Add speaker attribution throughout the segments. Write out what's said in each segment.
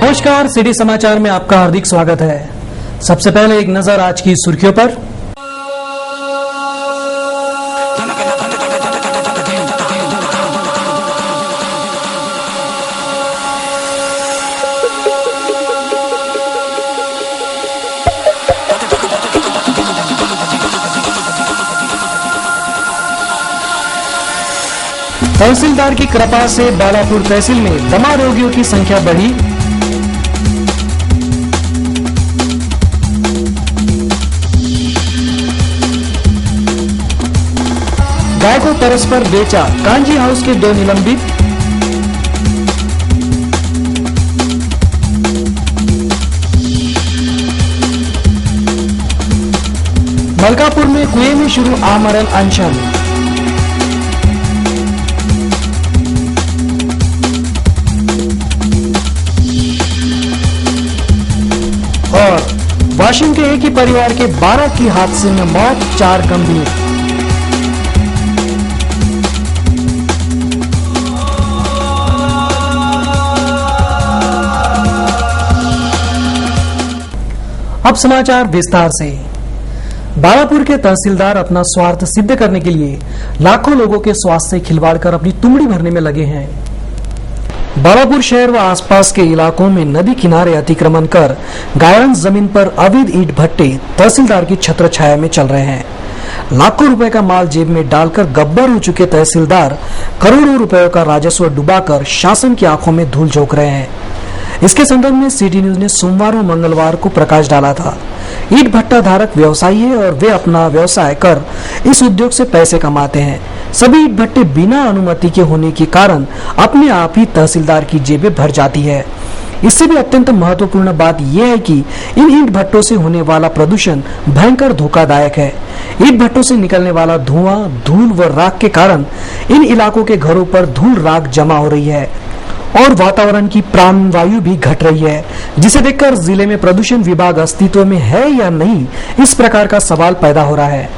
Speaker 1: नमस्कार, सिटी समाचार में आपका हार्दिक स्वागत है। सबसे पहले एक नजर आज की सुर्खियों पर। तहसीलदार की कृपा से बालापुर तहसील में दमा रोगियों की संख्या बढ़ी। गाय को परस्पर बेचा, कांजी हाउस के 2 निलंबित। मलकापुर में कुएं में शुरू आमरण अनशन। और वाशिंग के एक ही परिवार के 12 की हादसे में मौत, 4 गंभीर। अब समाचार विस्तार से। बालापुर के तहसीलदार अपना स्वार्थ सिद्ध करने के लिए लाखों लोगों के स्वास्थ्य से खिलवाड़ कर अपनी तुमड़ी भरने में लगे हैं। बालापुर शहर व आसपास के इलाकों में नदी किनारे अतिक्रमण कर गायरन जमीन पर अवैध ईंट भट्टे तहसीलदार की छत्र छाया में चल रहे हैं। लाखों रुपए का माल जेब में डालकर गब्बर हो चुके तहसीलदार करोड़ों रुपयों का राजस्व डुबाकर शासन की आंखों में धूल झोंक रहे हैं। इसके संदर्भ में सिटी न्यूज ने सोमवार और मंगलवार को प्रकाश डाला था। ईंट भट्टा धारक व्यवसायी है और वे अपना व्यवसाय कर इस उद्योग से पैसे कमाते हैं। सभी ईंट भट्टे बिना अनुमति के होने के कारण अपने आप ही तहसीलदार की जेबें भर जाती है। इससे भी अत्यंत महत्वपूर्ण बात यह है कि इन ईंट भट्टों से होने वाला प्रदूषण भयंकर धोखादायक है। ईंट भट्टों से निकलने वाला धुआं, धूल व राख के कारण इन इलाकों के घरों पर धूल राख जमा हो रही है और वातावरण की प्राणवायु भी घट रही है, जिसे देखकर जिले में प्रदूषण विभाग अस्तित्व में है या नहीं, इस प्रकार का सवाल पैदा हो रहा है।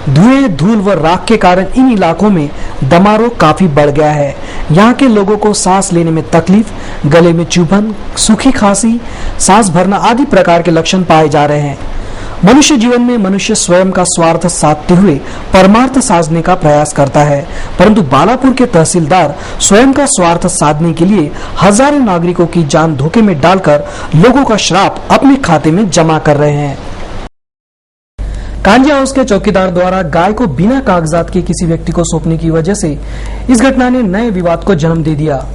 Speaker 1: धुएं, धूल व राख के कारण इन इलाकों में दमा रोग काफी बढ़ गया है। यहाँ के लोगों को सांस लेने में तकलीफ, गले में चुभन, सूखी खांसी, सांस भरना आदि प्रकार के लक्षण पाए जा रहे हैं। मनुष्य जीवन में मनुष्य स्वयं का स्वार्थ साधते हुए परमार्थ साधने का प्रयास करता है, परंतु बालापुर के तहसीलदार स्वयं का स्वार्थ साधने के लिए हजारों नागरिकों की जान धोखे में डालकर लोगों का श्राप अपने खाते में जमा कर रहे हैं। कांजी हाउस के चौकीदार द्वारा गाय को बिना कागजात के किसी व्यक्ति को सौंपने की वजह से इस घटना ने नए विवाद को जन्म दे दिया।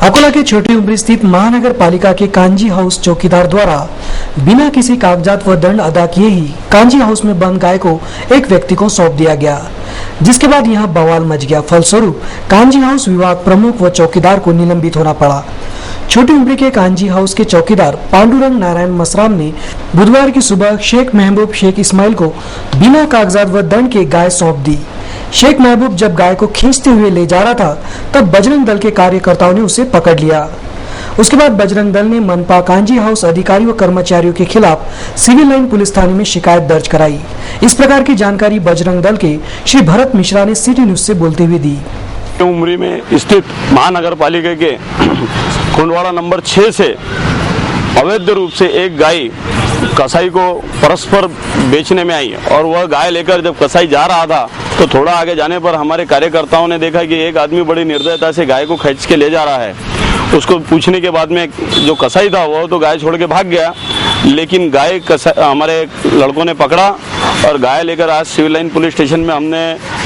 Speaker 1: अकोला के छोटी उम्री स्थित महानगर पालिका के कांजी हाउस चौकीदार द्वारा बिना किसी कागजात व दंड अदा किए ही कांजी हाउस में बंद गाय को एक व्यक्ति को सौंप दिया गया, जिसके बाद यहां बवाल मच गया। फलस्वरूप कांजी हाउस विभाग प्रमुख व चौकीदार को निलंबित होना पड़ा। छोटी उम्री के कांजी हाउस के चौकीदार पांडुरंग नारायण मसराम ने बुधवार की सुबह शेख महबूब शेख इस्माइल को बिना कागजात व दंड के गाय सौंप दी। शेख महबूब जब गाय को खींचते हुए ले जा रहा था, तब बजरंग दल के कार्यकर्ताओं ने उसे पकड़ लिया। उसके बाद बजरंग दल ने मनपा कांजी हाउस अधिकारी व कर्मचारियों के खिलाफ सिविल लाइन पुलिस थाने में शिकायत दर्ज कराई। इस प्रकार की जानकारी बजरंग दल के श्री भरत मिश्रा ने सिटी न्यूज से बोलते हुए दी।
Speaker 2: उमरी में स्थित महानगर पालिका के कुंडवाड़ा नंबर 6 से अवैध रूप से एक गाय कसाई को परस्पर बेचने में आई और वह गाय लेकर जब कसाई जा रहा था तो थोड़ा आगे जाने पर हमारे कार्यकर्ताओं ने देखा कि एक आदमी बड़ी निर्दयता से गाय को खींच के ले जा रहा है। उसको पूछने के बाद में जो कसाई था वह तो गाय छोड़ के भाग गया, लेकिन गाय हमारे लड़कों ने पकड़ा और गाय लेकर आज सिविल लाइन पुलिस स्टेशन में हमने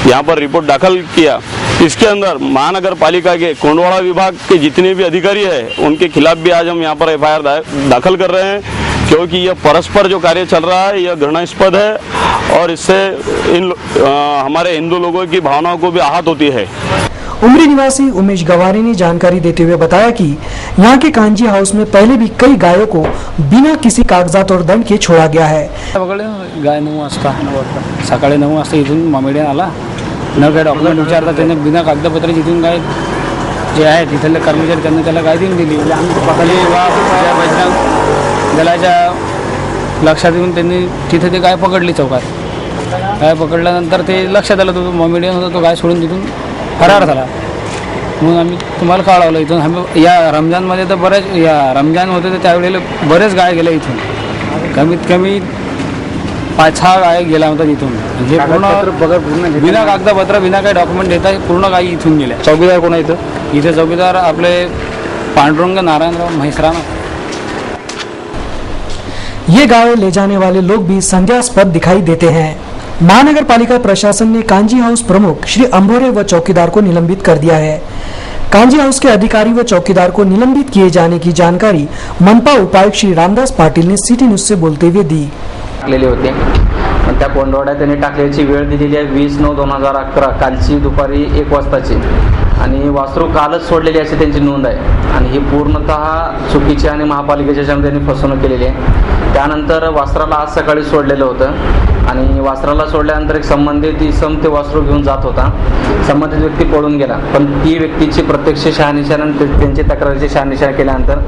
Speaker 2: यहाँ पर रिपोर्ट दाखिल किया। इसके अंदर महानगर पालिका के कोंडवाड़ा विभाग के जितने भी अधिकारी हैं उनके खिलाफ भी आज हम यहाँ पर एफआईआर दाखिल कर रहे हैं, क्योंकि यह परस्पर जो कार्य चल रहा है यह घृणास्पद है और इससे हमारे हिंदू लोगों की भावनाओं को भी आहत होती है।
Speaker 1: उमरी निवासी उमेश गवारी ने जानकारी देते हुए बताया कि यहाँ के कांजी हाउस में पहले भी कई गायों को बिना किसी कागजात और दंड के छोड़ा गया है।
Speaker 3: गाय 9 वाजता सकाळी 9 वाजता इथून मामेडियन आला, न काही डॉक्युमेंट विचारता त्याने बिना कागदपत्र जिथून गाय जे आहे तिथले कर्मचारी त्यांनी त्याला गाय देऊन दिली। आम्ही पकडली बजरंग दलाच्या लक्षात येऊन त्यांनी तिथे ते गाय पकडली चौकात। गाय पकडल्यानंतर ते लक्षात आलं तो मामेडियन होता, तो गाय सोडून तिथून फरार झाला। म्हणून आम्ही तुम्हाला कळवलं इथून. आम्ही या रमजानमध्ये तर बऱ्याच या रमजान होते तर त्यावेळेला बरेच गाय गेल्या इथून. कमीत कमी 5-6 गाय गेल्या होत्या इथून. हे पूर्ण बिना कागदपत्र बिना काही डॉक्युमेंट देता पूर्ण गायी इथून गेल्या.
Speaker 4: चौकीदार कोण आहे इथं?
Speaker 3: इथे चौकीदार आपले पांडुरंग नारायणराव म्हैसराम.
Speaker 1: ये गाय ले जाने वाले लोग भी संदेहास्पद दिखाई देते हैं। महानगर पालिका प्रशासन ने कांजी हाउस प्रमुख श्री अंभोरे व चौकीदार को निलंबित कर दिया है। कांजी हाउस के अधिकारी व चौकीदार को निलंबित किए जाने की जानकारी मनपा उपायुक्त श्री रामदास पाटिल ने सिटी न्यूज से बोलते हुए दी।
Speaker 5: टाकलेले होते पण त्या कोंडवाड्यात त्यांनी टाकल्याची वेळ दिलेली आहे 20/9/2011 कालची दुपारी 1 वाजताची आणि वासरू कालच सोडलेली अशी त्यांची नोंद आहे आणि ही पूर्णतः चुकीची आणि महापालिकेच्या त्यांनी फसवणूक केलेली आहे। त्यानंतर वासराला आज सकाळी सोडलेलं होतं आणि वासराला सोडल्यानंतर एक संबंधित इसम ते वासरू घेऊन जात होता। संबंधित व्यक्ती पळून गेला पण ती व्यक्तीची प्रत्यक्ष शहानिशा आणि त्यांची तक्रारीची शहानिशा केल्यानंतर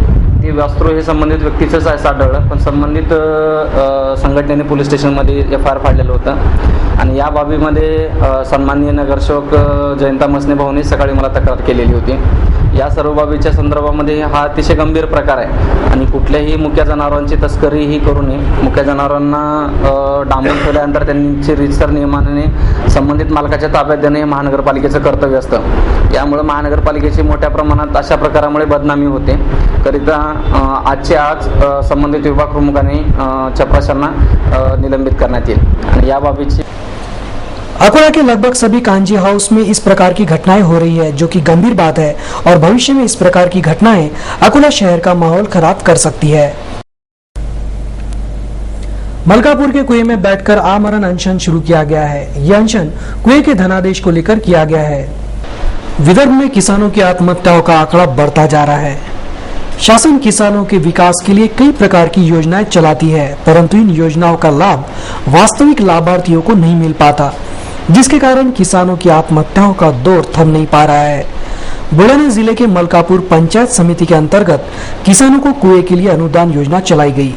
Speaker 5: ती वासरू हे संबंधित व्यक्तीचंच आहे आढळलं पण संबंधित संघटनेने पोलीस स्टेशनमध्ये FIR फाडलेलं होतं आणि या बाबीमध्ये सन्माननीय नगरसेवक जयंता मसने भाऊंनी सकाळी मला तक्रार केलेली होती। या सर्व बाबीच्या संदर्भामध्ये हा अतिशय गंभीर प्रकार आहे आणि कुठल्याही मुक्या जनावरांची तस्करी ही करू नये। मुक्या जनावरांना डांबून ठेवल्यानंतर त्यांची रीतसर नियमाने संबंधित मालकाच्या ताब्यात देणे हे महानगरपालिकेचं कर्तव्य असतं। यामुळे महानगरपालिकेची मोठ्या प्रमाणात अशा प्रकारामुळे बदनामी होते। करिता आजच्या आज संबंधित विभाग प्रमुखांनी चपराशांना निलंबित करण्यात येईल आणि या बाबीची
Speaker 1: अकोला के लगभग सभी कांजी हाउस में इस प्रकार की घटनाएं हो रही है जो कि गंभीर बात है और भविष्य में इस प्रकार की घटनाएं अकोला शहर का माहौल खराब कर सकती है। मलकापुर के कुएं में बैठकर आमरण अनशन शुरू किया गया है। यह अनशन कुएं के धनादेश को लेकर किया गया है। विदर्भ में किसानों की आत्महत्याओं का आंकड़ा बढ़ता जा रहा है। शासन किसानों के विकास के लिए कई प्रकार की योजनाएं चलाती है परंतु इन योजनाओं का लाभ वास्तविक लाभार्थियों को नहीं मिल पाता जिसके कारण किसानों की आत्महत्याओं का दौर थम नहीं पा रहा है। बुलंदशहर जिले के मलकापुर पंचायत समिति के अंतर्गत किसानों को कुएं के लिए अनुदान योजना चलाई गई।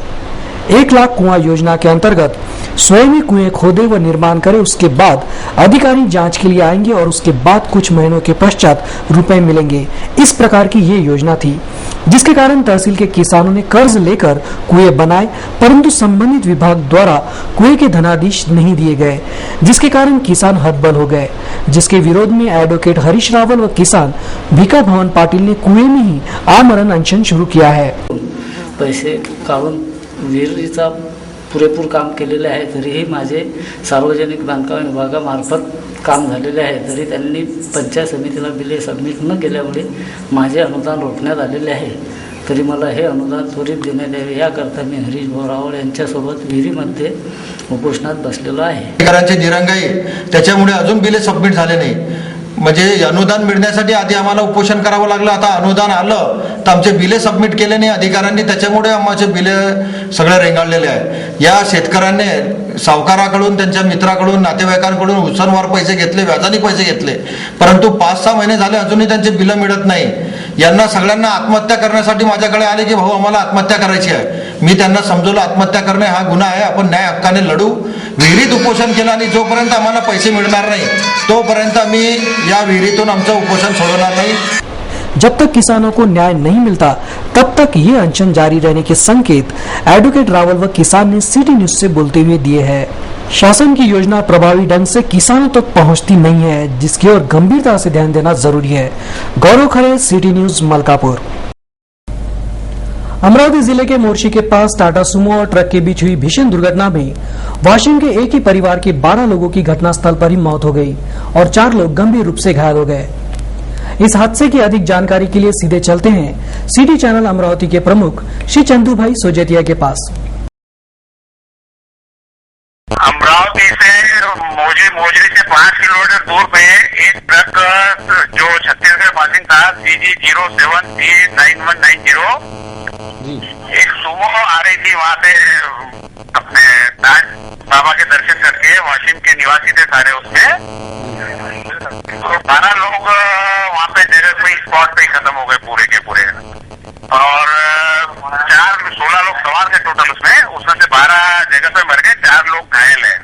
Speaker 1: 1 लाख कुआं योजना के अंतर्गत स्वयं ही कुएं खोदे व निर्माण करें उसके बाद अधिकारी जांच के लिए आएंगे और उसके बाद कुछ महीनों के पश्चात रुपए मिलेंगे। इस प्रकार की ये योजना थी जिसके कारण तहसील के किसानों ने कर्ज लेकर कुएं बनाए परंतु संबंधित विभाग द्वारा कुएं के धनादेश नहीं दिए गए जिसके कारण किसान हतबल हो गए जिसके विरोध में एडवोकेट हरीश रावल व किसान भिका भवन पाटिल ने कुएं में ही आमरण अनशन शुरू किया है।
Speaker 6: पैसे काढून विहिरीचा पुरेपूर काम केलेले आहे तरीही माझे सार्वजनिक बांधकाम विभागामार्फत काम झालेले आहे तरी त्यांनी पंचायत समितीला बिले सबमिट न केल्यामुळे माझे अनुदान रोखण्यात आलेले आहे तरी मला हे अनुदान त्वरित देण्यात यावे याकरता मी हरीश रावळ यांच्यासोबत विहिरीमध्ये उपोषणात बसलेलो आहे।
Speaker 7: अधिकाऱ्यांची दिरंगाई त्याच्यामुळे अजून बिले सबमिट झाले नाही म्हणजे अनुदान मिळण्यासाठी आधी आम्हाला उपोषण करावं लागलं। आता अनुदान आलं तर आमचे बिले सबमिट केले नाही अधिकाऱ्यांनी त्याच्यामुळे आमचे बिले सगळे रेंगाळलेले आहे। या शेतकऱ्यांनी सावकाराकडून त्यांच्या मित्राकडून नातेवाईकांकडून उसनवार पैसे घेतले व्याजाने पैसे घेतले परंतु 5-6 महिने झाले अजूनही त्यांचे बिल मिळत नाही। यांना सगळ्यांना आत्महत्या करण्यासाठी माझ्याकडे आले की भाऊ आम्हाला आत्महत्या करायची आहे। मी त्यांना समजवलं आत्महत्या करणे हा गुन्हा आहे आपण न्याय हक्काने लढू। विहिरीत उपोषण केलं आणि जोपर्यंत आम्हाला पैसे मिळणार नाही तोपर्यंत आम्ही या विहिरीतून आमचं उपोषण सोडवणार नाही।
Speaker 1: जब तक किसानों को न्याय नहीं मिलता तब तक ये अनशन जारी रहने के संकेत एडवोकेट रावल व किसान ने सिटी न्यूज से बोलते हुए दिए हैं। शासन की योजना प्रभावी ढंग से किसानों तक पहुंचती नहीं है जिसकी ओर गंभीरता से ध्यान देना जरूरी है। गौरव खरे, सिटी न्यूज, मलकापुर। अमरावती जिले के मोर्शी के पास टाटा सुमो और ट्रक के बीच हुई भीषण दुर्घटना में वाशिम के एक ही परिवार के 12 लोगों की घटनास्थल पर ही मौत हो गई और 4 लोग गंभीर रूप से घायल हो गए। इस हादसे की अधिक जानकारी के लिए सीधे चलते हैं सिटी चैनल अमरावती के प्रमुख श्री चंदू भाई सोजेतिया के पास।
Speaker 8: अमरावती से मोजरी से 5 किलोमीटर दूर पे एक ट्रक जो छत्तीसगढ़ पासिंग था CG07C9190 एक सुमो आ रही थी वहाँ से अपने ताज बाबा के दर्शन करके वाशिम के निवासी थे सारे उसमें तो 12 लोग वहाँ पे जगह पे स्पॉट पे ही खत्म हो गए पूरे के पूरे और 16 लोग सवार थे टोटल उसमें से 12 जगह पे मर गए 4 लोग घायल है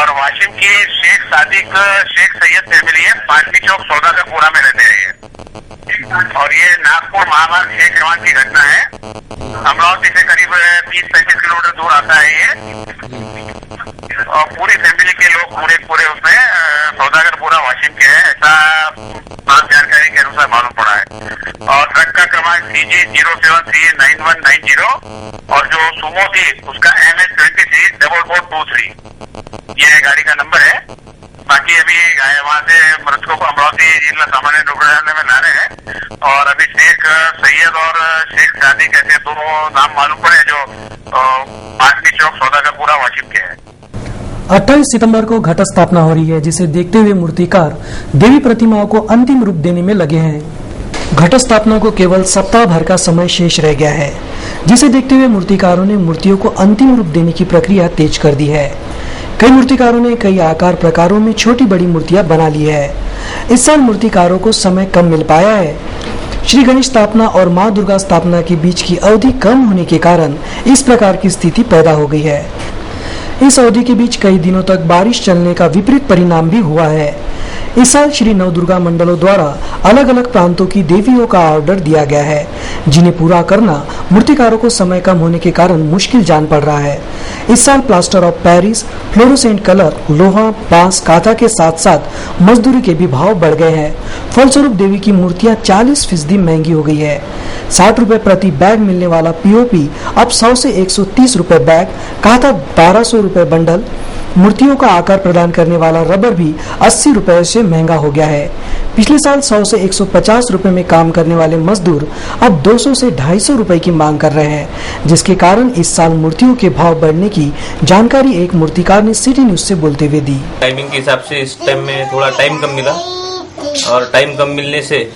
Speaker 8: और वाशिम की शेख सादिक शेख सैयद फैमिली है 5वीं चौक 14 का पूरा में रहते हैं। रामपुर महामार्ग 6 क्रमांक की घटना है। अमरावती से करीब 30-35 किलोमीटर दूर आता है ये, और पूरी फैमिली के लोग पूरे उसमें सौदागरपुरा वाशिम के हैं, ऐसा प्राप्त जानकारी के अनुसार मालूम पड़ा है। और ट्रक का क्रमांक CG07389190 और जो सुमो थी उसका MS234423 ये गाड़ी का नंबर है। बाकी अभी वहाँ से मृतकों को अमरावती जिला सामान्य रुग्णालय में ला रहे हैं, और अभी शेख सैयद और शेख सादिक ऐसे दो नाम मालूम पड़े जो पाटनी चौक सौदागरपुरा वाशिम के हैं।
Speaker 1: 28 सितंबर को घट स्थापना हो रही है, जिसे देखते हुए मूर्तिकार देवी प्रतिमाओं को अंतिम रूप देने में लगे हैं। घट स्थापना को केवल सप्ताह भर का समय शेष रह गया है, जिसे देखते हुए मूर्तिकारों ने मूर्तियों को अंतिम रूप देने की प्रक्रिया तेज कर दी है। कई मूर्तिकारों ने कई आकार प्रकारों में छोटी बड़ी मूर्तियां बना ली है। इस साल मूर्तिकारों को समय कम मिल पाया है। श्री गणेश स्थापना और माँ दुर्गा स्थापना के बीच की अवधि कम होने के कारण इस प्रकार की स्थिति पैदा हो गई है। इस अवधि के बीच कई दिनों तक बारिश चलने का विपरीत परिणाम भी हुआ है। इस साल श्री नवदुर्गा मंडलों द्वारा अलग अलग प्रांतों की देवियों का ऑर्डर दिया गया है, जिन्हें पूरा करना मूर्तिकारों को समय कम होने के कारण मुश्किल जान पड़ रहा है। इस साल plaster of Paris, fluorescent colour, लोहा, बांस, काथा के साथ साथ मजदूरी के भी भाव बढ़ गए हैं। फलस्वरूप देवी की मूर्तियां 40% महंगी हो गई है। 60 रुपए प्रति बैग मिलने वाला पीओपी अब 100 से 130 रुपए बैग, काथा 1200 रुपए बंडल, मूर्तियों का आकार प्रदान करने वाला रबर भी 80 रुपए से महंगा हो गया है। पिछले साल 100 से 150 रुपए में काम करने वाले मजदूर अब 200 से 250 रुपए की मांग कर रहे हैं, जिसके कारण इस साल मूर्तियों के भाव बढ़ने की जानकारी एक मूर्तिकार ने सिटी न्यूज से बोलते हुए दी।
Speaker 4: टाइमिंग के हिसाब से इस टाइम में थोड़ा टाइम कम मिला, और टाइम कम मिलने से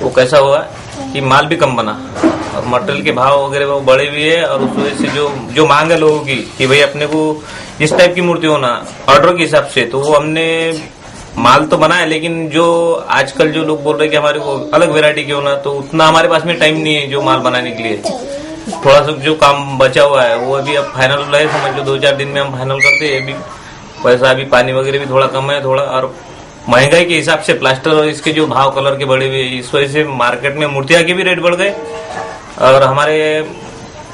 Speaker 4: वो कैसा हुआ कि माल भी कम बना और मटेरियल के भाव वगैरह वो बढ़े हुए है। और उस वजह से जो मांग है लोगों की कि भाई अपने को इस टाइप की मूर्ति होना ऑर्डर के हिसाब से, तो वो हमने माल तो बना है, लेकिन जो आजकल जो लोग बोल रहे हैं कि हमारे को अलग वैरायटी की होना, तो उतना हमारे पास में टाइम नहीं है जो माल बनाने के लिए। थोड़ा सा जो काम बचा हुआ है वो अभी अब फाइनल हो रहा है, समझ लो 2-4 दिन में हम फाइनल करते हैं। अभी पैसा अभी पानी वगैरह भी थोड़ा कम है थोड़ा, और महंगाई के हिसाब से प्लास्टर और इसके जो भाव कलर के बढ़े हुए, इस वजह से मार्केट में मूर्तियां के भी रेट बढ़ गए, और हमारे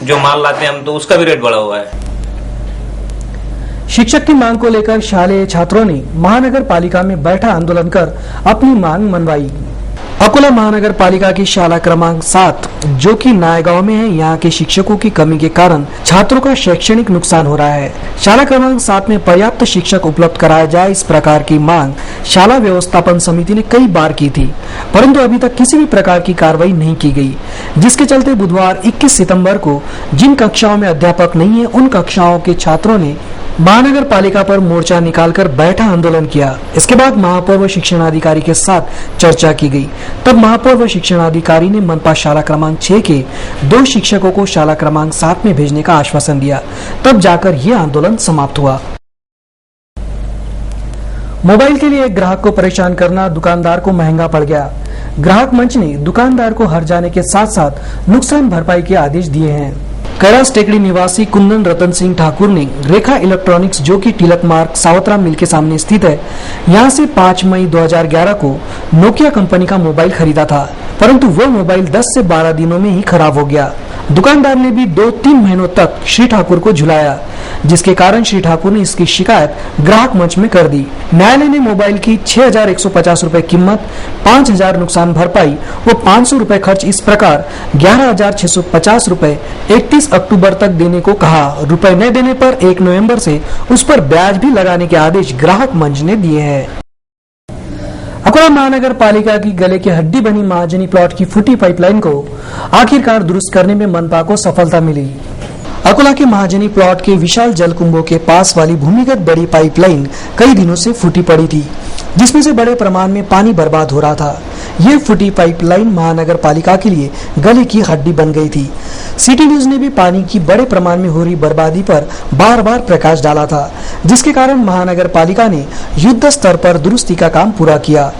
Speaker 4: जो माल लाते हैं हम तो उसका भी रेट बढ़ा हुआ है।
Speaker 1: शिक्षक की मांग को लेकर शालेय छात्रों ने महानगर पालिका में बैठा आंदोलन कर अपनी मांग मनवाई। अकोला महानगर पालिका की शाला क्रमांक 7 जो कि नायगांव में है, यहाँ के शिक्षकों की कमी के कारण छात्रों का शैक्षणिक नुकसान हो रहा है। शाला क्रमांक 7 में पर्याप्त शिक्षक उपलब्ध कराया जाए, इस प्रकार की मांग शाला व्यवस्थापन समिति ने कई बार की थी, परंतु अभी तक किसी भी प्रकार की कार्रवाई नहीं की गई, जिसके चलते बुधवार 21 सितम्बर को जिन कक्षाओं में अध्यापक नहीं है, उन कक्षाओं के छात्रों ने महानगर पालिका पर मोर्चा निकालकर बैठा आंदोलन किया। इसके बाद महापौर व शिक्षणाधिकारी के साथ चर्चा की गई। तब महापौर व शिक्षणाधिकारी ने मनपा शाला क्रमांक 6 के 2 शिक्षकों को शाला क्रमांक 7 में भेजने का आश्वासन दिया, तब जाकर यह आंदोलन समाप्त हुआ। मोबाइल के लिए एक ग्राहक को परेशान करना दुकानदार को महंगा पड़ गया। ग्राहक मंच ने दुकानदार को हर जाने के साथ साथ नुकसान भरपाई के आदेश दिए हैं। कैलाश टेकड़ी निवासी कुंदन रतन सिंह ठाकुर ने रेखा इलेक्ट्रॉनिक्स जो कि तिलक मार्ग सावत्रा मिल के सामने स्थित है, यहां से 5 मई 2011 को नोकिया कंपनी का मोबाइल खरीदा था, परंतु वह मोबाइल 10 से 12 दिनों में ही खराब हो गया। दुकानदार ने भी 2-3 महीनों तक श्री ठाकुर को झुलाया, जिसके कारण श्री ठाकुर ने इसकी शिकायत ग्राहक मंच में कर दी। न्यायालय ने मोबाइल की 6,150 रुपए कीमत, 5,000 नुकसान भरपाई व 500 रुपए खर्च, इस प्रकार 11,650 रुपए 31 अक्टूबर तक देने को कहा। रुपए न देने पर 1 नवंबर से उस पर ब्याज भी लगाने के आदेश ग्राहक मंच ने दिए हैं। अकोला महानगर पालिका की गले की हड्डी बनी महाजनी प्लॉट की फूटी पाइपलाइन को आखिरकार दुरुस्त करने में मनपा को सफलता मिली। अकोला के महाजनी प्लॉट के विशाल जलकुंभों के पास वाली भूमिगत बड़ी पाइपलाइन कई दिनों से फूटी पड़ी थी, जिसमें से बड़े प्रमाण में पानी बर्बाद हो रहा था। ये फूटी पाइपलाइन महानगर पालिका के लिए गले की हड्डी बन गई थी। सिटी न्यूज ने भी पानी की बड़े प्रमाण में हो रही बर्बादी पर बार-बार प्रकाश डाला था, जिसके कारण महानगर पालिका ने युद्ध स्तर पर दुरुस्ती का काम पूरा किया।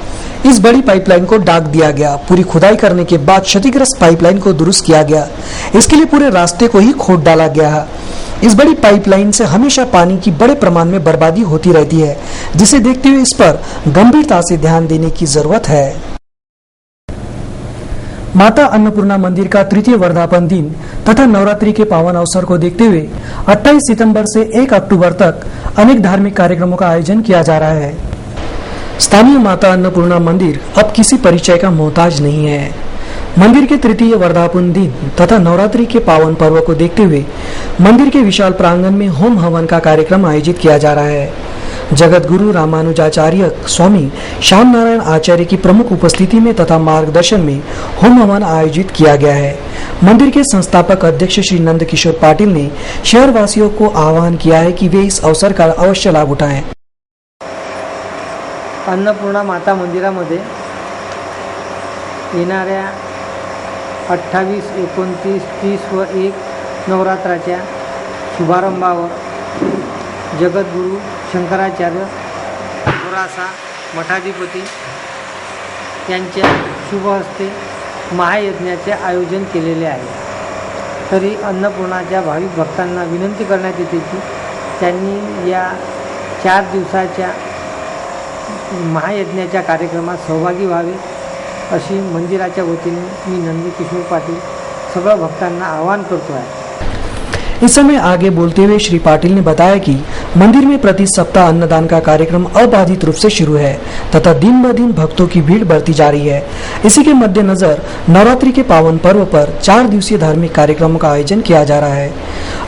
Speaker 1: इस बड़ी पाइपलाइन को डाक दिया गया। पूरी खुदाई करने के बाद क्षतिग्रस्त पाइपलाइन को दुरुस्त किया गया। इसके लिए पूरे रास्ते को ही खोद डाला गया है। इस बड़ी पाइपलाइन से हमेशा पानी की बड़े प्रमाण में बर्बादी होती रहती है, जिसे देखते हुए इस पर गंभीरता से ध्यान देने की जरूरत है। माता अन्नपूर्णा मंदिर का तृतीय वर्धापन दिन तथा नवरात्रि के पावन अवसर को देखते हुए 28 सितंबर से 1 अक्टूबर तक अनेक धार्मिक कार्यक्रमों का आयोजन किया जा रहा है। स्थानीय माता अन्नपूर्णा मंदिर अब किसी परिचय का मोहताज नहीं है। मंदिर के तृतीय वर्धापन दिन तथा नवरात्रि के पावन पर्व को देखते हुए मंदिर के विशाल प्रांगण में होम हवन का कार्यक्रम आयोजित किया जा रहा है। जगत गुरु रामानुजाचार्य स्वामी श्याम नारायण आचार्य की प्रमुख उपस्थिति में तथा मार्गदर्शन में होम हवन आयोजित किया गया है। मंदिर के संस्थापक अध्यक्ष श्री नंद किशोर पाटिल ने शहर वासियों को आह्वान किया है कि वे इस अवसर का अवश्य लाभ उठाएं।
Speaker 9: अन्नपूर्णा माता मंदिरामध्ये येणाऱ्या 28, 29, 30 व 1 नवरात्राच्या शुभारंभावर जगद्गुरु शंकराचार्य पुरासा मठाधिपती यांच्या शुभ हस्ते महायज्ञाचे आयोजन केलेले आहे। तरी अन्नपूर्णाच्या भाविक भक्तांना विनंती करण्यात येते की त्यांनी या 4 दिवसाच्या महायज्ञाच्या कार्यक्रमात सहभागी व्हावे अशी मंदिराच्या वतीने मी नंदकिशोर पाटील सगळ्या भक्तांना आवाहन करतो आहे।
Speaker 1: इस समय आगे बोलते हुए श्री पाटिल ने बताया कि मंदिर में प्रति सप्ताह अन्नदान का कार्यक्रम अबाधित रूप से शुरू है तथा दिन ब दिन भक्तों की भीड़ बढ़ती जा रही है। इसी के मद्देनजर नवरात्रि के पावन पर्व पर 4 दिवसीय धार्मिक कार्यक्रमों का आयोजन किया जा रहा है।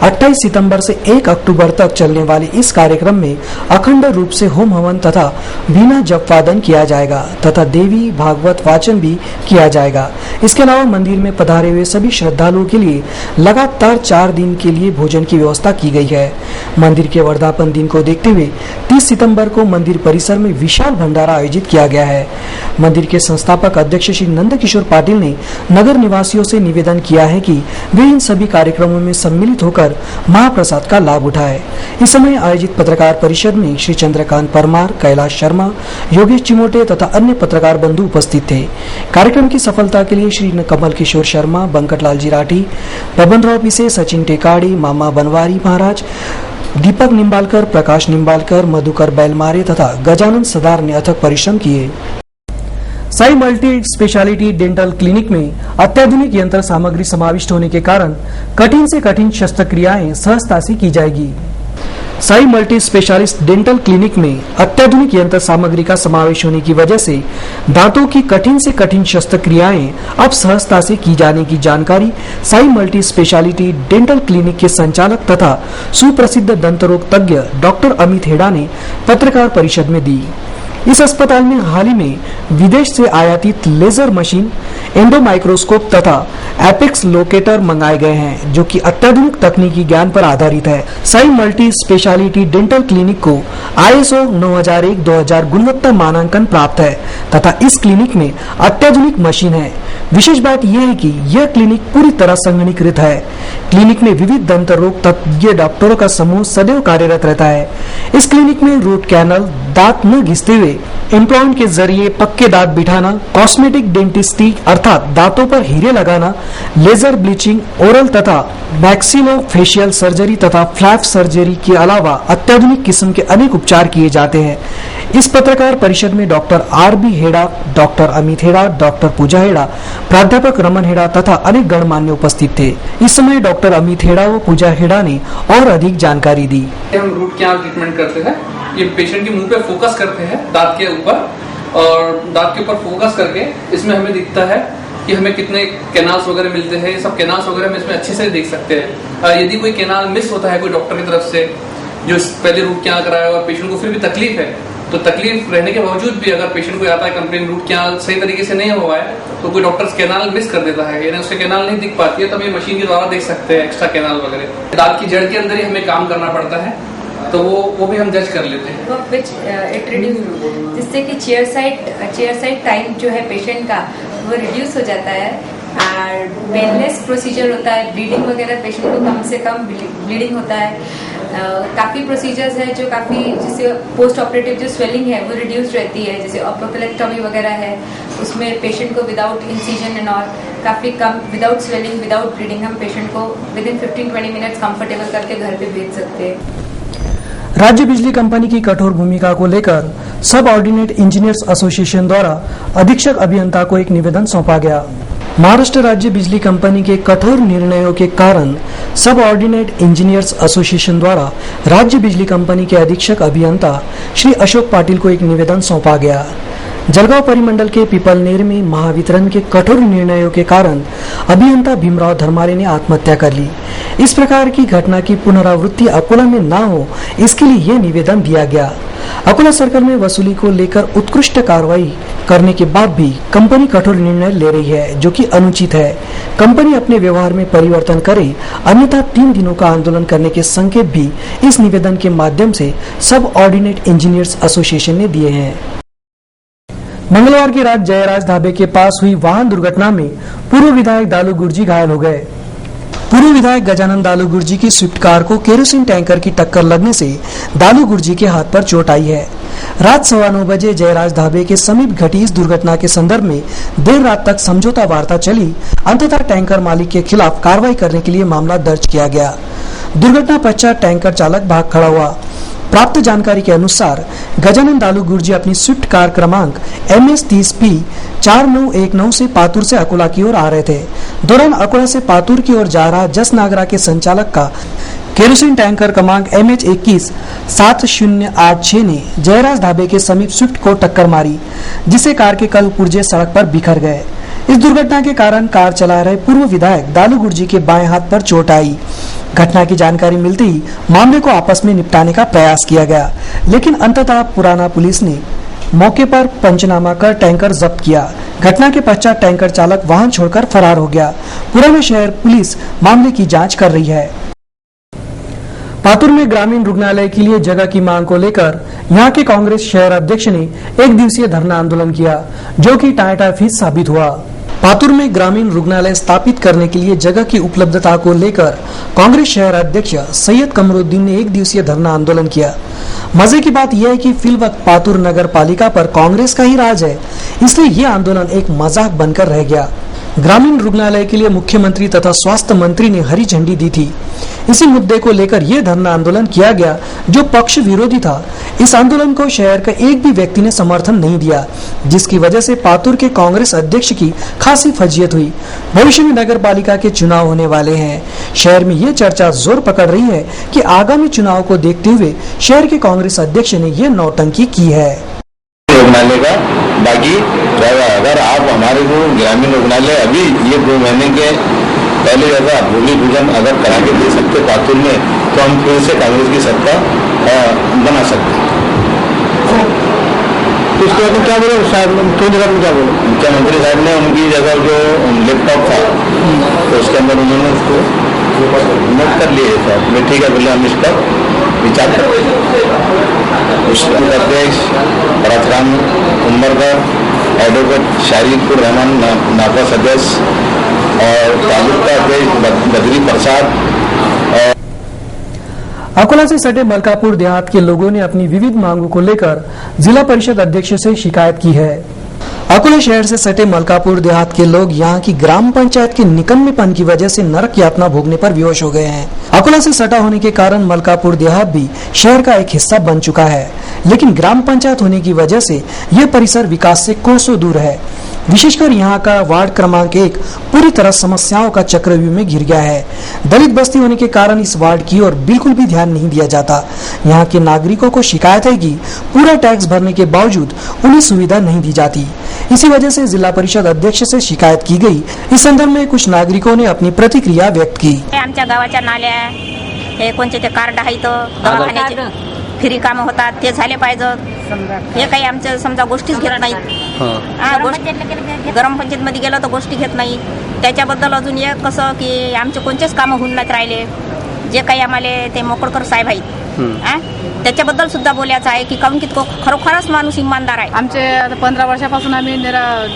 Speaker 1: 28 सितंबर से 1 अक्टूबर तक चलने वाले इस कार्यक्रम में अखंड रूप से होम हवन तथा वीणा जप वादन किया जाएगा तथा देवी भागवत वाचन भी किया जाएगा। इसके अलावा मंदिर में पधारे हुए सभी श्रद्धालुओं के लिए लगातार 4 दिन के लिए भोजन की व्यवस्था की गई है। मंदिर के वर्धापन दिन को देखते हुए 30 सितंबर को मंदिर परिसर में विशाल भंडारा आयोजित किया गया है। मंदिर के संस्थापक अध्यक्ष श्री नंद किशोर पाटिल ने नगर निवासियों से निवेदन किया है कि वे इन सभी कार्यक्रमों में सम्मिलित होकर महाप्रसाद का लाभ उठाए। इस समय आयोजित पत्रकार परिषद में श्री चंद्रकांत परमार, कैलाश शर्मा, योगेश चिमोटे तथा अन्य पत्रकार बंधु उपस्थित थे। कार्यक्रम की सफलता के लिए श्री कमल किशोर शर्मा, बंकटलाल जी राठी, बबन राव पिसे, सचिन टेकाड़ी, मामा बनवारी महाराज, दीपक निम्बालकर, प्रकाश निम्बालकर, मधुकर बैलमारे तथा गजानन सदार ने अथक परिश्रम किए। Sai multi speciality dental clinic में अत्याधुनिक यंत्र सामग्री समाविष्ट होने के कारण कठिन से कठिन शस्त्रक्रियाएं सहजता से की जाएगी। Sai multi specialist dental clinic में अत्याधुनिक यंत्र सामग्री का समावेश होने की वजह से दांतों की कठिन से कठिन शस्त्रक्रियाएं अब सहजता से की जाने की जानकारी Sai multi speciality dental clinic के संचालक तथा सुप्रसिद्ध दंत रोग तज्ञ डॉक्टर अमित हेडा ने पत्रकार परिषद में दी। इस अस्पताल में हाल ही में विदेश से आयातित लेजर मशीन, एंडो माइक्रोस्कोप तथा एपेक्स लोकेटर मंगाए गए हैं जो कि अत्याधुनिक तकनीकी ज्ञान पर आधारित है। Sai multi speciality dental clinic को ISO 9001-2000 गुणवत्ता मानांकन प्राप्त है तथा इस क्लिनिक में अत्याधुनिक मशीन है। विशेष बात यह है कि यह क्लिनिक पूरी तरह संगणकीकृत है। क्लिनिक में विविध दंत रोग तज्ञ डॉक्टरों का समूह सदैव कार्यरत रहता है। इस क्लिनिक में रूट कैनल, दांत न घिसते हुए इम्प्लांट के जरिए पक्के दांत बिठाना, कॉस्मेटिक डेंटिस्टी अर्थात दांतों पर हीरे लगाना, लेजर ब्लीचिंग, ओरल तथा मैक्सिलोफेशियल सर्जरी तथा फ्लैप सर्जरी के अलावा अत्याधुनिक किस्म के अनेक उपचार किए जाते हैं। इस पत्रकार परिषद में doctor RB Heda, doctor Amit Heda, doctor Pooja Heda, प्राध्यापक रमन हेडा तथा अनेक गणमान्य उपस्थित थे। इस समय डॉक्टर अमित हेडा व पूजा हेडा ने और अधिक जानकारी दी।
Speaker 10: हम रूट कैनाल ट्रीटमेंट करते हैं। ये पेशेंट के मुंह पे फोकस करते हैं दांत के ऊपर, और दांत के ऊपर फोकस करके इसमें हमें दिखता है कि हमें कितने कैनाल्स वगैरह मिलते हैं। ये सब कैनाल्स वगैरह हम इसमें अच्छे से देख सकते हैं। यदि कोई कैनाल मिस होता है कोई डॉक्टर की तरफ से जो पहले रूट कैनाल कराया और पेशेंट को फिर भी तकलीफ है, तो तकलीफ रहने के बावजूद भी अगर पेशेंट को आता है कंप्लेन रूट कैनाल सही तरीके से नहीं हुआ है, तो कोई डॉक्टर कैनाल मिस कर देता है, यानी उससे कैनाल नहीं दिख पाती है, तब ये मशीन के द्वारा देख सकते हैं एक्स्ट्रा कैनाल वगैरह। दांत की जड़ के अंदर ही हमें काम करना पड़ता है, तो वो भी हम जज कर लेते हैं।
Speaker 11: जिससे कि चेयर साइड टाइम जो है पेशेंट का वो रिड्यूस हो जाता है और पेनलेस प्रोसीजर होता है। ब्लीडिंग वगैरह पेशेंट को कम से कम ब्लीडिंग होता है। काफ़ी प्रोसीजर्स है जो काफ़ी जैसे पोस्ट ऑपरेटिव जो स्वेलिंग है वो रिड्यूस रहती है, जैसे ऑप्रोपेलेक्टोमी वगैरह है उसमें पेशेंट को विदाउट इंसिजन एंड ऑल काफ़ी कम, विदाउट स्वेलिंग, विदाउट ब्लीडिंग हम पेशेंट को विदिन 15-20 मिनट्स कंफर्टेबल करके घर पे भेज सकते हैं।
Speaker 1: राज्य बिजली कंपनी की कठोर भूमिका को लेकर सब ऑर्डिनेट इंजीनियर्स एसोसिएशन द्वारा अधीक्षक अभियंता को एक निवेदन सौंपा गया। महाराष्ट्र राज्य बिजली कंपनी के कठोर निर्णयों के कारण सब ऑर्डिनेट इंजीनियर्स एसोसिएशन द्वारा राज्य बिजली कंपनी के अधीक्षक अभियंता श्री अशोक पाटिल को एक निवेदन सौंपा गया। जलगांव परिमंडल के पिपलनेर में महावितरण के कठोर निर्णयों के कारण अभियंता भीमराव धर्मारे ने आत्महत्या कर ली। इस प्रकार की घटना की पुनरावृत्ति अकोला में न हो, इसके लिए यह निवेदन दिया गया। अकोला सर्कल में वसूली को लेकर उत्कृष्ट कार्रवाई करने के बाद भी कंपनी कठोर निर्णय ले रही है, जो कि अनुचित है। कंपनी अपने व्यवहार में परिवर्तन करे, अन्यथा 3 दिनों का आंदोलन करने के संकेत भी इस निवेदन के माध्यम से सब ऑर्डिनेट इंजीनियर्स एसोसिएशन ने दिए हैं। मंगलवार की रात जयराज ढाबे के पास हुई वाहन दुर्घटना में पूर्व विधायक दालू गुर्जी घायल हो गए। पूर्व विधायक गजानन दालू गुर्जी की स्विफ्ट कार को केरोसिन टैंकर की टक्कर लगने से दालू गुर्जी के हाथ पर चोट आई है। रात 9:15 बजे जयराज ढाबे के समीप घटी इस दुर्घटना के संदर्भ में देर रात तक समझौता वार्ता चली। अंततः टैंकर मालिक के खिलाफ कार्रवाई करने के लिए मामला दर्ज किया गया। दुर्घटना पश्चात टैंकर चालक भाग खड़ा हुआ। प्राप्त जानकारी के अनुसार गजानन दालू गुर्जी अपनी स्विफ्ट कार क्रमांक MS30P 4919 से पातुर से अकोला की ओर आ रहे थे। दौरान अकोला से पातुर की ओर जा रहा जस नागरा के संचालक का केरोसिन टैंकर क्रमांक MH21 7086 ने जयराज ढाबे के समीप स्विफ्ट को टक्कर मारी, जिससे कार के कल पुर्जे सड़क पर बिखर गए। इस दुर्घटना के कारण कार चला रहे पूर्व विधायक दालू गुर्जी के बाएं हाथ पर चोट आई। घटना की जानकारी मिलते ही मामले को आपस में निपटाने का प्रयास किया गया, लेकिन अंततः पुराना पुलिस ने मौके पर पंचनामा कर टैंकर जब्त किया। घटना के पश्चात टैंकर चालक वाहन छोड़कर फरार हो गया। पुराना शहर पुलिस मामले की जांच कर रही है। पातुर में ग्रामीण रुग्णालय के लिए जगह की मांग को लेकर यहां के कांग्रेस शहर अध्यक्ष ने 1 दिवसीय धरना आंदोलन किया, जो कि टाँटाफीस साबित हुआ। पातुर में ग्रामीण रुग्णालय स्थापित करने के लिए जगह की उपलब्धता को लेकर कांग्रेस शहर अध्यक्ष सैयद कमरुद्दीन ने 1 दिवसीय धरना आंदोलन किया। मजे की बात यह है कि फिलवक्त पातुर नगर पालिका पर कांग्रेस का ही राज है, इसलिए यह आंदोलन एक मजाक बनकर रह गया। ग्रामीण रुग्णालय के लिए मुख्यमंत्री तथा स्वास्थ्य मंत्री ने हरी झंडी दी थी। इसी मुद्दे को लेकर यह धरना आंदोलन किया गया, जो पक्ष विरोधी था। इस आंदोलन को शहर का एक भी व्यक्ति ने समर्थन नहीं दिया, जिसकी वजह से पातुर के कांग्रेस अध्यक्ष की खासी फजीयत हुई। भविष्य में नगर पालिका के चुनाव होने वाले हैं। शहर में यह चर्चा जोर पकड़ रही है कि आगामी चुनाव को देखते हुए शहर के कांग्रेस अध्यक्ष ने यह नौटंकी की है।
Speaker 12: रुग्णालय का बाकी अगर आप हमारे को ग्रामीण रुग्णालय अभी ये 2 महीने के पहले जैसा भूमि पूजन अगर करा के दे सकते पातुर में, तो हम फिर से कांग्रेस की सत्ता बना सकते। तो इसके बाद क्या बोले मुख्यमंत्री साहब ने उनकी जगह जो लैपटॉप था तो उसके अंदर उन्होंने उसको नोट कर लिए साहब, ठीक है बोले हम इस पर विचार करते। अध्यक्ष परसराम उमरकर, एडवोकेट शाहिदपुर रहमान नाफा सदस्य और तालुका अध्यक्ष बद्री प्रसाद।
Speaker 1: अकोला से सटे मलकापुर देहात के लोगों ने अपनी विविध मांगों को लेकर जिला परिषद अध्यक्ष से शिकायत की है। अकोला शहर से सटे मलकापुर देहात के लोग यहां की ग्राम पंचायत के निकम्मेपन की वजह से नरक यातना भोगने पर विवश हो गए हैं। अकोला से सटा होने के कारण मलकापुर देहात भी शहर का एक हिस्सा बन चुका है, लेकिन ग्राम पंचायत होने की वजह से यह परिसर विकास से कोसों दूर है। विशेषकर यहाँ का वार्ड क्रमांक 1 पूरी तरह समस्याओं का चक्रव्यूह में घिर गया है। दलित बस्ती होने के कारण इस वार्ड की ओर बिल्कुल भी ध्यान नहीं दिया जाता। यहाँ के नागरिकों को शिकायत है कि पूरा टैक्स भरने के बावजूद उन्हें सुविधा नहीं दी जाती। इसी वजह से जिला परिषद अध्यक्ष से शिकायत की गई। इस संदर्भ में कुछ नागरिकों ने अपनी प्रतिक्रिया व्यक्त की।
Speaker 13: आमच्या गावाच्या नाल्या हे कोणते ते कार्ड आहे तो दवाखान्याचे फ्री काम होतात ते झाले पाहिजेत। हे काही आमच्या समजा गोष्टीच घेत नाहीत। गरम पंचायत मध्ये गेलो तर गोष्टी घेत नाही। त्याच्याबद्दल अजून एक कसं की आमचे कोणतेच काम होऊन नाहीत राहिले। जे काही आम्हाला ते मोकळकर साहेब आहेत त्याच्याबद्दल सुद्धा बोलायचं आहे की काऊन की तो खरोखरच माणूस इमानदार आहे।
Speaker 14: आमचे 15 वर्षापासून आम्ही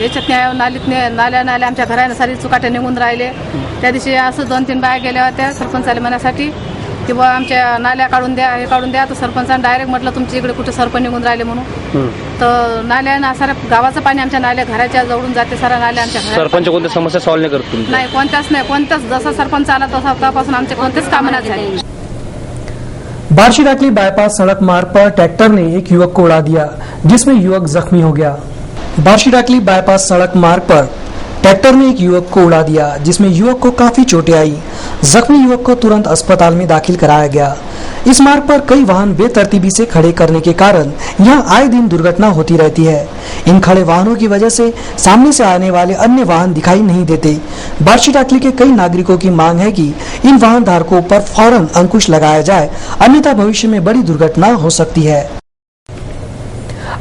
Speaker 14: याच्यात नाल्या आमच्या घराने सारी चुकाटे निघून राहिले। त्या दिवशी असं 2-3 बाया गेल्या होत्या सरपंचाला म्हणण्यासाठी की बा आमच्या नाल्या काढून द्या, हे काढून द्या। तर सरपंचाने डायरेक्ट म्हटलं तुमच्या इकडे कुठे सरपंच निघून राहिले म्हणून। तर नाल्या साऱ्या गावाचं पाणी आमच्या नाल्या घराच्या जवळून जाते। सारा नाल्या आमच्या घरात।
Speaker 3: सरपंच कोणत्या समस्या सॉल्व्ह नाही करत?
Speaker 14: नाही, कोणत्याच जसा सरपंच आला तसापासून आमचे कोणतेच काम नाही झाले।
Speaker 1: बार्शी डाकली बाईपास सड़क मार्ग पर ट्रैक्टर ने एक युवक को उड़ा दिया, जिसमें युवक जख्मी हो गया। बार्शी डाकली बाईपास सड़क मार्ग पर ट्रैक्टर ने एक युवक को उड़ा दिया, जिसमें युवक को काफी चोटें आई। जख्मी युवक को तुरंत अस्पताल में दाखिल कराया गया। इस मार्ग पर कई वाहन बेतरतीबी से खड़े करने के कारण यहाँ आए दिन दुर्घटना होती रहती है। इन खड़े वाहनों की वजह से सामने से आने वाले अन्य वाहन दिखाई नहीं देते। बार्शी टाकली के कई नागरिकों की मांग है कि इन वाहन धारकों पर फौरन अंकुश लगाया जाए, अन्यथा भविष्य में बड़ी दुर्घटना हो सकती है।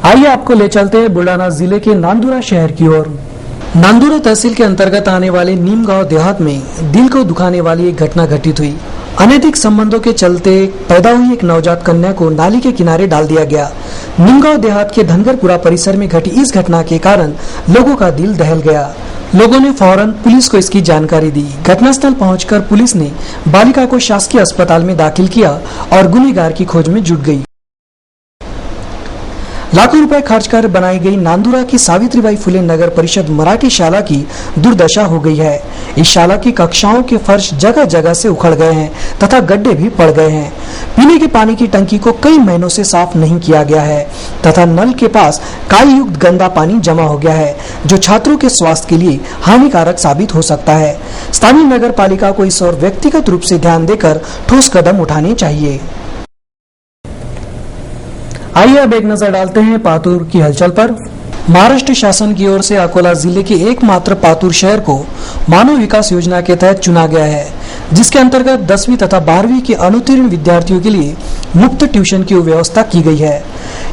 Speaker 1: आइए आपको ले चलते हैं बुल्डाना जिले के नांदुरा शहर की ओर। नांदुरा तहसील के अंतर्गत आने वाले नीमगांव देहात में दिल को दुखाने वाली एक घटना घटित हुई। अनैतिक संबंधों के चलते पैदा हुई एक नवजात कन्या को नाली के किनारे डाल दिया गया। नीमगांव देहात के धनगरपुरा परिसर में घटी इस घटना के कारण लोगों का दिल दहल गया। लोगों ने फौरन पुलिस को इसकी जानकारी दी। घटनास्थल पहुंचकर पुलिस ने बालिका को शासकीय अस्पताल में दाखिल किया और गुनहगार की खोज में जुट गई। लाखों रुपए खर्च कर बनाई गई नांदुरा की सावित्रीबाई फुले नगर परिषद मराठी शाला की दुर्दशा हो गई है। इस शाला की कक्षाओं के फर्श जगह जगह से उखड़ गए हैं तथा गड्ढे भी पड़ गए हैं। पीने के पानी की टंकी को कई महीनों से साफ नहीं किया गया है तथा नल के पास काई युक्त गंदा पानी जमा हो गया है, जो छात्रों के स्वास्थ्य के लिए हानिकारक साबित हो सकता है। स्थानीय नगर पालिका को इस ओर व्यक्तिगत रूप से ध्यान देकर ठोस कदम उठाने चाहिए। आइए अब एक नजर डालते हैं पातूर की हलचल पर। महाराष्ट्र शासन की ओर से अकोला जिले के एकमात्र पातूर शहर को मानव विकास योजना के तहत चुना गया है, जिसके अंतर्गत 10वीं तथा 12वीं के अनुत्तीर्ण विद्यार्थियों के लिए मुफ्त ट्यूशन की व्यवस्था की गई है।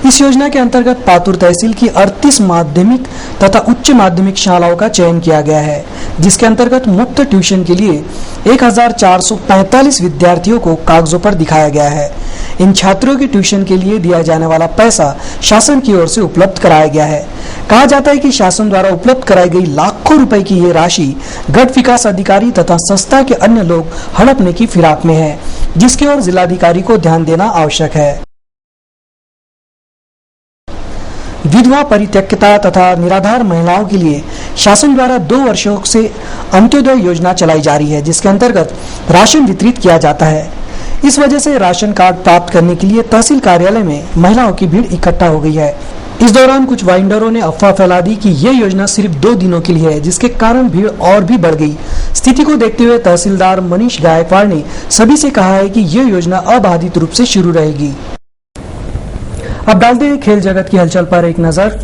Speaker 1: इस योजना के अंतर्गत पातूर तहसील की 38 माध्यमिक तथा उच्च माध्यमिक शालाओं का चयन किया गया है, जिसके अंतर्गत मुफ्त ट्यूशन के लिए 1445 विद्यार्थियों को कागजों पर दिखाया गया है। इन छात्रों के ट्यूशन के लिए दिया जाने वाला पैसा शासन की ओर से उपलब्ध कराया गया है। कहा जाता है कि शासन द्वारा उपलब्ध कराई गई लाखों रुपए की ये राशि गट विकास अधिकारी तथा संस्था के अन्य लोग हड़पने की फिराक में है, जिसकी ओर जिलाधिकारी को ध्यान देना आवश्यक है। विधवा परित्यक्ता तथा निराधार महिलाओं के लिए शासन द्वारा 2 वर्षों से अंत्योदय योजना चलाई जा रही है, जिसके अंतर्गत राशन वितरित किया जाता है। इस वजह से राशन कार्ड प्राप्त करने के लिए तहसील कार्यालय में महिलाओं की भीड़ इकट्ठा हो गई है। इस दौरान कुछ वाइंडरों ने अफवाह फैला दी कि यह योजना सिर्फ 2 दिनों के लिए है, जिसके कारण भीड़ और भी बढ़ गई। स्थिति को देखते हुए तहसीलदार मनीष गायकवाड़ ने सभी से कहा है कि यह योजना अबाधित रूप से शुरू रहेगी। अब डालते हैं खेल जगत की हलचल पर एक नजर।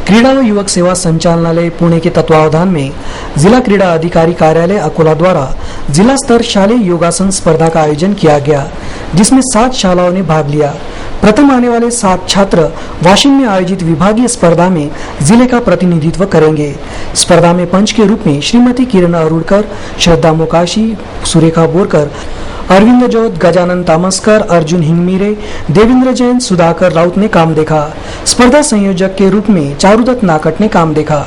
Speaker 1: क्रीड़ा व युवक सेवा संचालनालय पुणे के तत्वावधान में जिला क्रीड़ा अधिकारी कार्यालय अकोला द्वारा जिला स्तर शालेय योगासन स्पर्धा का आयोजन किया गया, जिसमें 7 शालाओं ने भाग लिया। प्रथम आने वाले 7 छात्र वाशिम में आयोजित विभागीय स्पर्धा में जिले का प्रतिनिधित्व करेंगे। स्पर्धा में पंच के रूप में श्रीमती किरण अरुणकर, श्रद्धा मोकाशी, सुरेखा बोरकर, अरविंद जोत, गजानन तामस्कर, अर्जुन हिंगमीरे, देवेंद्र जैन, सुधाकर राउत ने काम देखा। स्पर्धा संयोजक के रूप में चारुदत्त नाकट ने काम देखा।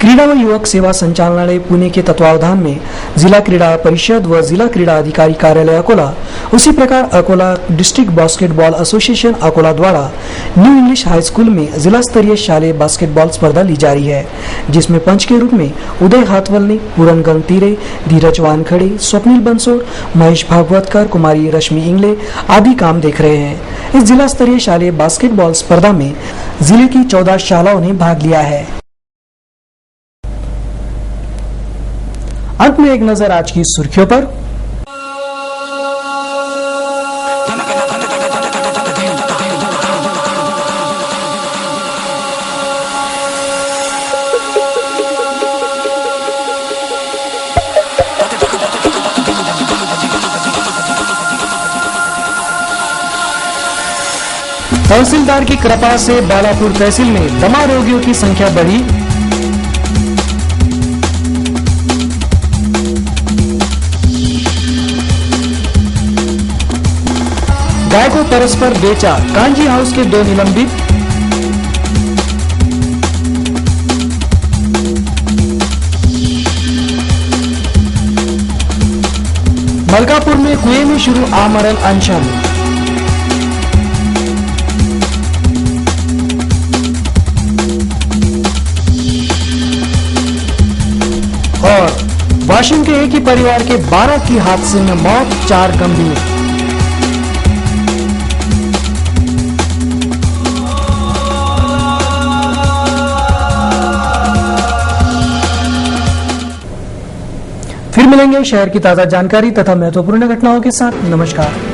Speaker 1: क्रीड़ा व युवक सेवा संचालनालय पुणे के तत्वावधान में जिला क्रीड़ा परिषद व जिला क्रीड़ा अधिकारी कार्यालय अकोला, उसी प्रकार Akola district basketball association Akola द्वारा न्यू इंग्लिश हाई स्कूल में जिला स्तरीय शालेय बास्केटबॉल स्पर्धा ली जा रही है, जिसमें पंच के रूप में उदय हाथवलने, पूरन गंगतीरे, धीरज वानखड़े, स्वप्निल बंसोड़, महेश भागवतकर, कुमारी रश्मि इंगले आदि काम देख रहे हैं। इस जिला स्तरीय शालेय बास्केटबॉल स्पर्धा में जिले की 14 शालाओं ने भाग लिया है। अंत में एक नजर आज की सुर्खियों पर। तहसीलदार की कृपा से बालापुर तहसील में दमा रोगियों की संख्या बढ़ी। गाय को परस्पर बेचा, कांजी हाउस के 2 निलंबित। मलकापुर में कुएं में शुरू आमरण अनशन। और वाशिम के एक ही परिवार के 12 की हादसे में मौत, 4 गंभीर। शहर की ताजा जानकारी तथा महत्वपूर्ण घटनाओं के साथ। नमस्कार।